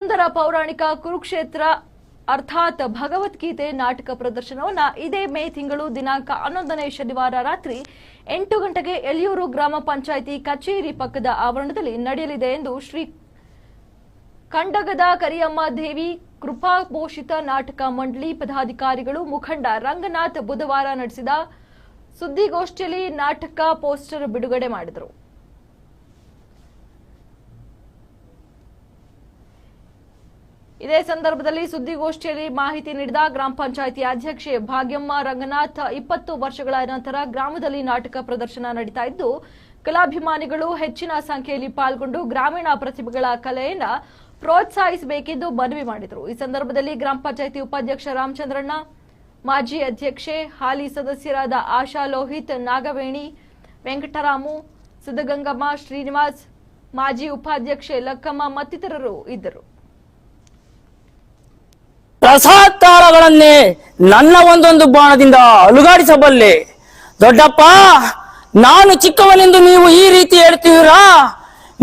ಸುಂದರ ಪೌರಾಣಿಕ ಕುರುಕ್ಷೇತ್ರ ಅರ್ಥಾತ್ ಭಗವದ್ಗೀತೆ ನಾಟಕ ಪ್ರದರ್ಶನವನ್ನ ಇದೇ ಮೇ ತಿಂಗಳು ದಿನಾಂಕ 11ನೇ ಶನಿವಾರ ರಾತ್ರಿ 8 ಗಂಟೆಗೆ ಎಲಿಯೂರು ಗ್ರಾಮ ಪಂಚಾಯಿತಿ ಕಚೇರಿ ಪಕ್ಕದ ಆವರಣದಲ್ಲಿ ನಡೆಯಲಿದೆ ಎಂದು ಶ್ರೀ ಕಂಡಗದ ಕರಿಯಮ್ಮ ದೇವಿ ಕೃಪಾಪೋಷಿತ ನಾಟಕ ಮಂಡಳಿ ಪದಾಧಿಕಾರಿಗಳು ಮುಖಂಡ ರಂಗನಾಥ್ ಬುಧವಾರ ನಡೆಸಿದ ಸುದ್ದಿಗೋಷ್ಠಿಯಲ್ಲಿ ನಾಟಕ ಪೋಸ್ಟರ್ ಬಿಡುಗಡೆ ಮಾಡಿದರು. ಇದೇ ಸಂದರ್ಭದಲ್ಲಿ ಸುದ್ದಿಗೋಷ್ಠಿಯಲ್ಲಿ ಮಾಹಿತಿ ನೀಡಿದ ಗ್ರಾಮ ಪಂಚಾಯಿತಿ ಅಧ್ಯಕ್ಷೆ ಭಾಗ್ಯಮ್ಮ ರಂಗನಾಥ್ 20 ವರ್ಷಗಳ ನಂತರ ಗ್ರಾಮದಲ್ಲಿ ನಾಟಕ ಪ್ರದರ್ಶನ ನಡೀತಾ ಇದ್ದು ಕಲಾಭಿಮಾನಿಗಳು ಹೆಚ್ಚಿನ ಸಂಖ್ಯೆಯಲ್ಲಿ ಪಾಲ್ಗೊಂಡು ಗ್ರಾಮೀಣ ಪ್ರತಿಭೆಗಳ ಕಲೆಯನ್ನು ಪ್ರೋತ್ಸಾಹಿಸಬೇಕೆಂದು ಮನವಿ ಮಾಡಿದರು. ಈ ಸಂದರ್ಭದಲ್ಲಿ ಗ್ರಾಮ ಪಂಚಾಯಿತಿ ಉಪಾಧ್ಯಕ್ಷ ರಾಮಚಂದ್ರಣ್ಣ, ಮಾಜಿ ಅಧ್ಯಕ್ಷೆ ಹಾಲಿ ಸದಸ್ಯರಾದ ಆಶಾ ಲೋಹಿತ್, ನಾಗವೇಣಿ, ವೆಂಕಟರಾಮು, ಸಿದ್ದಗಂಗಮ್ಮ, ಶ್ರೀನಿವಾಸ್, ಮಾಜಿ ಉಪಾಧ್ಯಕ್ಷೆ ಲಕ್ಕಮ್ಮ ಮತ್ತಿತರರು ಇದ್ದರು. ರಸಾತಾಳಗಳನ್ನೇ ನನ್ನ ಒಂದೊಂದು ಬಾಣದಿಂದ ಅಲುಗಾಡಿಸಬಲ್ಲೆ. ದೊಡ್ಡಪ್ಪ, ನಾನು ಚಿಕ್ಕವನೆಂದು ನೀವು ಈ ರೀತಿ ಹೇಳ್ತೀರಾ?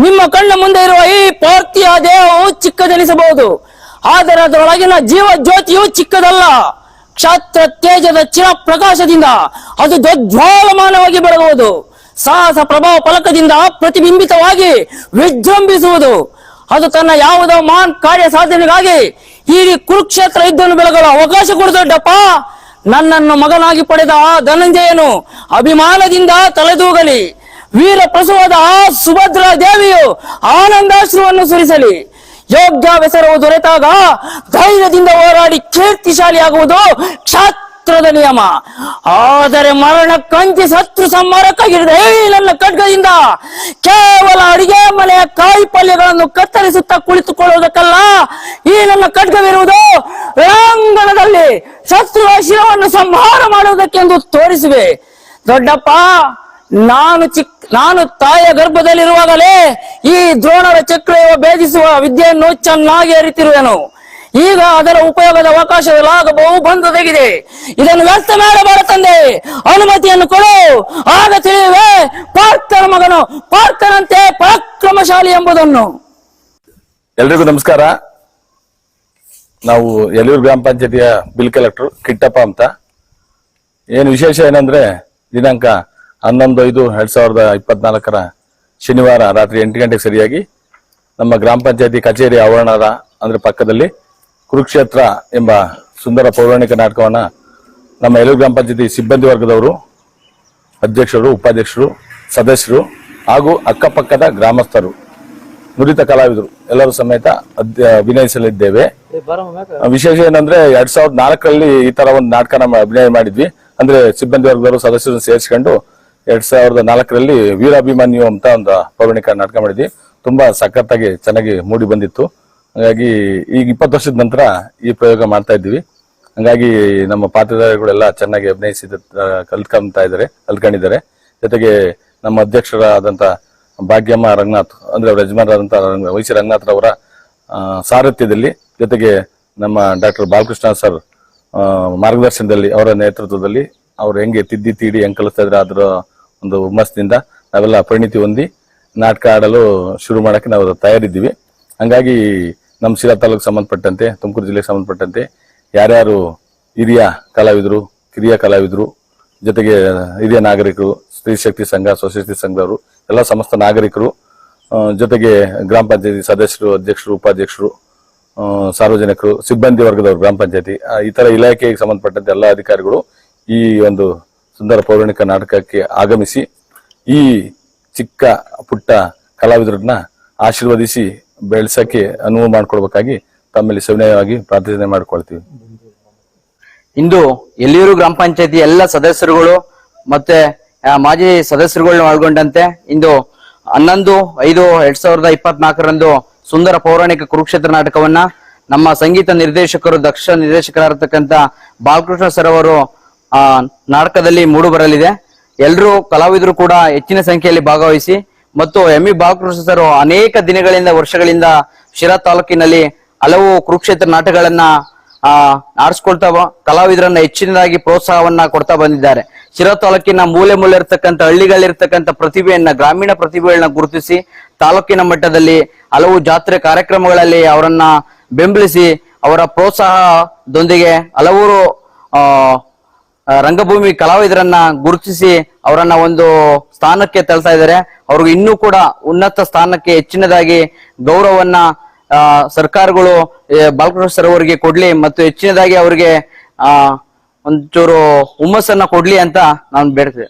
ನಿಮ್ಮ ಕಣ್ಣ ಮುಂದೆ ಇರುವ ಈ ಪಾರ್ಥಿವ ದೇಹವು ಚಿಕ್ಕದೆನಿಸಬಹುದು, ಆದರೆ ಅದರೊಳಗಿನ ಜೀವ ಜ್ಯೋತಿಯು ಚಿಕ್ಕದಲ್ಲ. ಕ್ಷಾತ್ರ ತೇಜದ ಚಿರ ಪ್ರಕಾಶದಿಂದ ಅದು ದೊಡ್ಡಮಾನವಾಗಿ ಬೆಳಗುವುದು. ಸಾಹಸ ಪ್ರಭಾವ ಫಲಕದಿಂದ ಪ್ರತಿಬಿಂಬಿತವಾಗಿ ವಿಜೃಂಭಿಸುವುದು. ಅದು ತನ್ನ ಯಾವುದೋ ಮಹಾನ್ ಕಾರ್ಯ ಸಾಧನೆಗಾಗಿ ಈ ಕುರುಕ್ಷೇತ್ರ ಯುದ್ಧವನ್ನು ಬೆಳಗಲು ಅವಕಾಶ ಕೊಡು ದೊಡ್ಡಪ್ಪ. ನನ್ನನ್ನು ಮಗನಾಗಿ ಪಡೆದ ಆ ಧನಂಜಯನು ಅಭಿಮಾನದಿಂದ ತಲೆದೂಗಲಿ. ವೀರ ಪ್ರಸವದ ಆ ಸುಭದ್ರಾ ದೇವಿಯು ಆನಂದಾಶ್ರವನ್ನು ಸುರಿಸಲಿ. ಯೋಗ್ಯಾವೆಸರವು ದೊರೆತಾಗ ಧೈರ್ಯದಿಂದ ಹೋರಾಡಿ ಕೀರ್ತಿಶಾಲಿಯಾಗುವುದು ಕ್ಷಾತ್ರದ ನಿಯಮ. ಆದರೆ ಮರಣ ಕಂಚಿ ಶತ್ರು ಸಂಹಾರಕ್ಕಾಗಿರಿದ ನನ್ನ ಖಡ್ಗದಿಂದ ಕೇವಲ ಅಡಿಗೆ ಮನೆಯ ಕಾಯಿ ಪಲ್ಯಗಳನ್ನು ಕತ್ತರಿಸುತ್ತಾ ಕುಳಿತುಕೊಳ್ಳುವುದಕ್ಕಲ್ಲ. ಈ ನನ್ನ ಖಡ್ಗವಿರುವುದು ರಣಾಂಗಣದಲ್ಲಿ ಶತ್ರುಗಳ ಶಿರವನ್ನು ಸಂಹಾರ ಮಾಡುವುದಕ್ಕೆಂದು ತೋರಿಸುವೆ. ದೊಡ್ಡಪ್ಪ, ನಾನು ತಾಯಿಯ ಗರ್ಭದಲ್ಲಿರುವಾಗಲೇ ಈ ದ್ರೋಣರ ಚಕ್ರವ ಭೇದಿಸುವ ವಿದ್ಯೆಯನ್ನು ಚೆನ್ನಾಗಿ ಅರಿತಿರುವೆನು. ಈಗ ಅದರ ಉಪಯೋಗದ ಅವಕಾಶ ಲಾಭವು ಬಂದೊದಗಿದೆ. ಇದನ್ನು ವ್ಯರ್ಥ ಮಾಡಬಾರ ತಂದೆ, ಅನುಮತಿಯನ್ನು ಕೊಡು. ಆಗ ತಿಳಿಯುವೆ ಪಾರ್ಥನ ಮಗನು ಪಾರ್ಥನಂತೆ ಪರಾಕ್ರಮಶಾಲಿ ಎಂಬುದನ್ನು. ಎಲ್ರಿಗೂ ನಮಸ್ಕಾರ. ನಾವು ಎಲಿಯೂರು ಗ್ರಾಮ ಪಂಚಾಯತಿಯ ಬಿಲ್ ಕಲೆಕ್ಟರ್ ಕಿಟ್ಟಪ್ಪ ಅಂತ. ಏನು ವಿಶೇಷ ಏನಂದ್ರೆ ದಿನಾಂಕ 11/5/2024 ಶನಿವಾರ ರಾತ್ರಿ 8 ಗಂಟೆಗೆ ಸರಿಯಾಗಿ ನಮ್ಮ ಗ್ರಾಮ ಪಂಚಾಯತಿ ಕಚೇರಿ ಆವರಣದ ಅಂದ್ರೆ ಪಕ್ಕದಲ್ಲಿ ಕುರುಕ್ಷೇತ್ರ ಎಂಬ ಸುಂದರ ಪೌರಾಣಿಕ ನಾಟಕವನ್ನ ನಮ್ಮ ಎಲಿಯೂರು ಗ್ರಾಮ ಪಂಚಾಯತಿ ಸಿಬ್ಬಂದಿ ವರ್ಗದವರು, ಅಧ್ಯಕ್ಷರು, ಉಪಾಧ್ಯಕ್ಷರು, ಸದಸ್ಯರು ಹಾಗೂ ಅಕ್ಕಪಕ್ಕದ ಗ್ರಾಮಸ್ಥರು, ನುರಿತ ಕಲಾವಿದರು ಎಲ್ಲರೂ ಸಮೇತ ಅಭಿನಯಿಸಲಿದ್ದೇವೆ. ವಿಶೇಷ ಏನಂದ್ರೆ 2004ರಲ್ಲಿ ಈ ತರ ಒಂದು ನಾಟಕನ ಅಭಿನಯ ಮಾಡಿದ್ವಿ. ಅಂದ್ರೆ ಸಿಬ್ಬಂದಿ ವರ್ಗದವರು ಸದಸ್ಯರನ್ನು ಸೇರಿಸಿಕೊಂಡು 2004ರಲ್ಲಿ ವೀರಾಭಿಮನ್ಯು ಅಂತ ಒಂದು ಪೌರಾಣಿಕ ನಾಟಕ ಮಾಡಿದ್ವಿ. ತುಂಬಾ ಸಖತ್ತಾಗಿ ಚೆನ್ನಾಗಿ ಮೂಡಿ ಬಂದಿತ್ತು. ಹಾಗಾಗಿ ಈಗ 20 ವರ್ಷದ ನಂತರ ಈ ಪ್ರಯೋಗ ಮಾಡ್ತಾ ಇದ್ದೀವಿ. ಹಂಗಾಗಿ ನಮ್ಮ ಪಾತ್ರಧಾರಿಗಳೆಲ್ಲ ಚೆನ್ನಾಗಿ ಅಭಿನಯಿಸಿದ ಕಲ್ತ್ಕೊಂಡಿದ್ದಾರೆ. ಜೊತೆಗೆ ನಮ್ಮ ಅಧ್ಯಕ್ಷರಾದಂತ ಭಾಗ್ಯಮ್ಮ ರಂಗನಾಥ್ ಅಂದ್ರೆ ಅವ್ರ ಯಜಮಾನರಾದಂತ ವೈಸಿ ರಂಗನಾಥ್ ರವರ ಸಾರಥ್ಯದಲ್ಲಿ, ಜೊತೆಗೆ ನಮ್ಮ ಡಾಕ್ಟರ್ ಬಾಲಕೃಷ್ಣ ಸರ್ ಮಾರ್ಗದರ್ಶನದಲ್ಲಿ, ಅವರ ನೇತೃತ್ವದಲ್ಲಿ ಅವ್ರು ಹೆಂಗೆ ತಿದ್ದಿ ತೀಡಿ ಹೆಂಗ್ ಕಲಿಸ್ತಾ ಇದ್ರೆ ಅದರ ಒಂದು ಹುಮ್ಮಸ್ಸಿನಿಂದ ನಾವೆಲ್ಲ ಪರಿಣಿತಿ ಹೊಂದಿ ನಾಟಕ ಆಡಲು ಶುರು ಮಾಡಕ್ಕೆ ನಾವು ತಯಾರಿದ್ದೀವಿ. ಹಂಗಾಗಿ ನಮ್ಮ ಶಿರಾ ತಾಲೂಕು ಸಂಬಂಧಪಟ್ಟಂತೆ, ತುಮಕೂರು ಜಿಲ್ಲೆಗೆ ಸಂಬಂಧಪಟ್ಟಂತೆ ಯಾರ್ಯಾರು ಹಿರಿಯ ಕಲಾವಿದರು, ಕಿರಿಯ ಕಲಾವಿದರು, ಜೊತೆಗೆ ಹಿರಿಯ ನಾಗರಿಕರು, ಸ್ತ್ರೀ ಶಕ್ತಿ ಸಂಘ, ಸ್ವಶಕ್ತಿ ಸಂಘದವರು, ಎಲ್ಲ ಸಮಸ್ತ ನಾಗರಿಕರು, ಜೊತೆಗೆ ಗ್ರಾಮ ಪಂಚಾಯತಿ ಸದಸ್ಯರು, ಅಧ್ಯಕ್ಷರು, ಉಪಾಧ್ಯಕ್ಷರು, ಸಾರ್ವಜನಿಕರು, ಸಿಬ್ಬಂದಿ ವರ್ಗದವರು, ಗ್ರಾಮ ಪಂಚಾಯತಿ ಇತರ ಇಲಾಖೆಗೆ ಸಂಬಂಧಪಟ್ಟಂತೆ ಎಲ್ಲ ಅಧಿಕಾರಿಗಳು ಈ ಒಂದು ಸುಂದರ ಪೌರಾಣಿಕ ನಾಟಕಕ್ಕೆ ಆಗಮಿಸಿ ಈ ಚಿಕ್ಕ ಪುಟ್ಟ ಕಲಾವಿದರನ್ನ ಆಶೀರ್ವದಿಸಿ ಬೆಳೆಸಕ್ಕೆ ಅನುವು ಮಾಡಿಕೊಡ್ಬೇಕಾಗಿ ತಮ್ಮಲ್ಲಿ ಸವಿನಯವಾಗಿ ಪ್ರಾರ್ಥನೆ ಮಾಡ್ಕೊಳ್ತೀವಿ. ಇಂದು ಎಲಿಯೂರು ಗ್ರಾಮ ಪಂಚಾಯತಿ ಎಲ್ಲ ಸದಸ್ಯರುಗಳು ಮತ್ತೆ ಮಾಜಿ ಸದಸ್ಯರುಗಳನ್ನ ಒಳಗೊಂಡಂತೆ ಇಂದು 11/5/2024ರಂದು ಸುಂದರ ಪೌರಾಣಿಕ ಕುರುಕ್ಷೇತ್ರ ನಾಟಕವನ್ನ ನಮ್ಮ ಸಂಗೀತ ನಿರ್ದೇಶಕರು, ದಕ್ಷ ನಿರ್ದೇಶಕರಾಗಿರ್ತಕ್ಕಂಥ ಬಾಲಕೃಷ್ಣ ಸರ್ ಅವರು ನಾಟಕದಲ್ಲಿ ಮೂಡು ಬರಲಿದೆ. ಎಲ್ಲರೂ ಕಲಾವಿದರು ಕೂಡ ಹೆಚ್ಚಿನ ಸಂಖ್ಯೆಯಲ್ಲಿ ಭಾಗವಹಿಸಿ ಮತ್ತು ಎಂ.ಇ. ಬಾಲಕೃಷ್ಣ ಸರ್ ಅನೇಕ ದಿನಗಳಿಂದ, ವರ್ಷಗಳಿಂದ ಶಿರಾ ತಾಲೂಕಿನಲ್ಲಿ ಹಲವು ಕುರುಕ್ಷೇತ್ರ ನಾಟಕಗಳನ್ನ ಆಡಿಸ್ಕೊಳ್ತಾ ಕಲಾವಿದರನ್ನ ಹೆಚ್ಚಿನದಾಗಿ ಪ್ರೋತ್ಸಾಹವನ್ನ ಕೊಡ್ತಾ ಬಂದಿದ್ದಾರೆ. ಶಿರಾ ತಾಲೂಕಿನ ಮೂಲೆ ಮೂಲೆ ಇರ್ತಕ್ಕಂಥ ಹಳ್ಳಿಗಳಿರ್ತಕ್ಕಂಥ ಪ್ರತಿಭೆಯನ್ನ, ಗ್ರಾಮೀಣ ಪ್ರತಿಭೆಗಳನ್ನ ಗುರುತಿಸಿ ತಾಲೂಕಿನ ಮಟ್ಟದಲ್ಲಿ ಹಲವು ಜಾತ್ರೆ ಕಾರ್ಯಕ್ರಮಗಳಲ್ಲಿ ಅವರನ್ನ ಬೆಂಬಲಿಸಿ ಅವರ ಪ್ರೋತ್ಸಾಹದೊಂದಿಗೆ ಹಲವಾರು ರಂಗಭೂಮಿ ಕಲಾವಿದರನ್ನ ಗುರುತಿಸಿ ಅವರನ್ನ ಒಂದು ಸ್ಥಾನಕ್ಕೆ ತಳ್ತಾ ಇದ್ದಾರೆ. ಅವ್ರಿಗೆ ಇನ್ನೂ ಕೂಡ ಉನ್ನತ ಸ್ಥಾನಕ್ಕೆ ಹೆಚ್ಚಿನದಾಗಿ ಗೌರವವನ್ನ ಸರ್ಕಾರಗಳು ಬಾಲಕೃಷ್ಣ ಸರ್ ಅವರಿಗೆ ಕೊಡ್ಲಿ ಮತ್ತು ಹೆಚ್ಚಿನದಾಗಿ ಅವರಿಗೆ ಒಂಚೂರು ಹುಮ್ಮಸ್ಸನ್ನ ಕೊಡ್ಲಿ ಅಂತ ನಾನು ಬೇಡ್ತೇನೆ.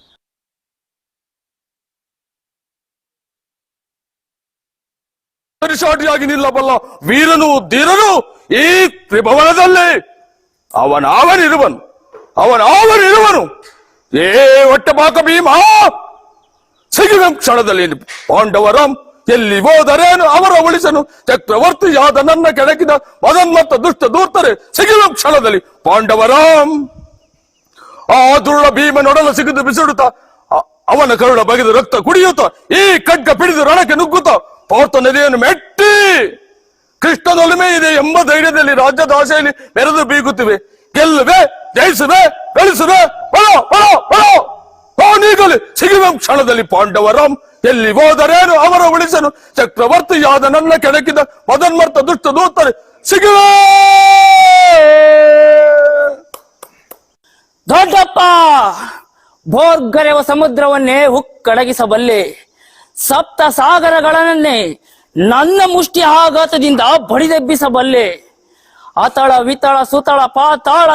ಸಾಟಿಯಾಗಿ ನಿಲ್ಲಬಲ್ಲ ವೀರನು ಧೀರನು ಈ ತ್ರಿಭುವನದಲ್ಲಿ ಅವನಿರುವನು. ಏ ಹೊಟ್ಟೆಪಾಕ ಭೀಮ, ಸಿಗುವ ಕ್ಷಣದಲ್ಲಿ ಪಾಂಡವರಂ ಎಲ್ಲಿ ಹೋದರೇನು ಅವರ ಉಳಿಸನು. ಚಕ್ರವರ್ತಿಯಾದ ನನ್ನ ಕೆಳಗಿದ ಮದನ್ಮತ್ತ ದುಷ್ಟ ದೂರ್ತರೆ ಸಿಗುವ ಕ್ಷಣದಲ್ಲಿ ಪಾಂಡವರಂ. ಆ ದುರುಳ ಭೀಮನೊಡಲ ಸಿಗಿದು ಬಿಸಿಡುತ್ತ ಅವನ ಕರುಳ ಬಗೆದು ರಕ್ತ ಕುಡಿಯುತ್ತ ಈ ಖಡ್ಗ ಪಿಡಿದು ರಣಕ್ಕೆ ನುಗ್ಗುತ್ತ ಪಾರ್ಥ ನದಿಯನ್ನು ಮೆಟ್ಟಿ ಕೃಷ್ಣದೊಲುಮೆ ಇದೆ ಎಂಬ ಧೈರ್ಯದಲ್ಲಿ ರಾಜ್ಯದ ಆಸೆಯಲ್ಲಿ ಮೆರೆದು ಬೀಗುತ್ತಿವೆ. ಗೆಲ್ಲುವೆ, ಜಯಿಸುವೆ, ಗಳಿಸುವೆ, ನೀಗಲಿ ಸಿಗುವ ಕ್ಷಣದಲ್ಲಿ ಪಾಂಡವರಂ ಎಲ್ಲಿ ಹೋದರೇನು ಅವರ ಉಳಿಸನು. ಚಕ್ರವರ್ತಿಯಾದ ನನ್ನ ಕೆಣಕಿದ ಮದನ್ಮರ್ತ ದುಷ್ಟ ದೂತರೆ ಸಿಗುವೆ. ದೊಡ್ಡಪ್ಪ, ಭೋರ್ಗರೆವ ಸಮುದ್ರವನ್ನೇ ಹುಕ್ಕಡಗಿಸಬಲ್ಲೆ, ಸಪ್ತ ಸಾಗರಗಳನ್ನೇ ನನ್ನ ಮುಷ್ಟಿ ಆಘಾತದಿಂದ ಬಡಿದೆಬ್ಬಿಸಬಲ್ಲೆ. ಅತಳ ವಿತಳ ಸುತಳ ಪಾತಾಳ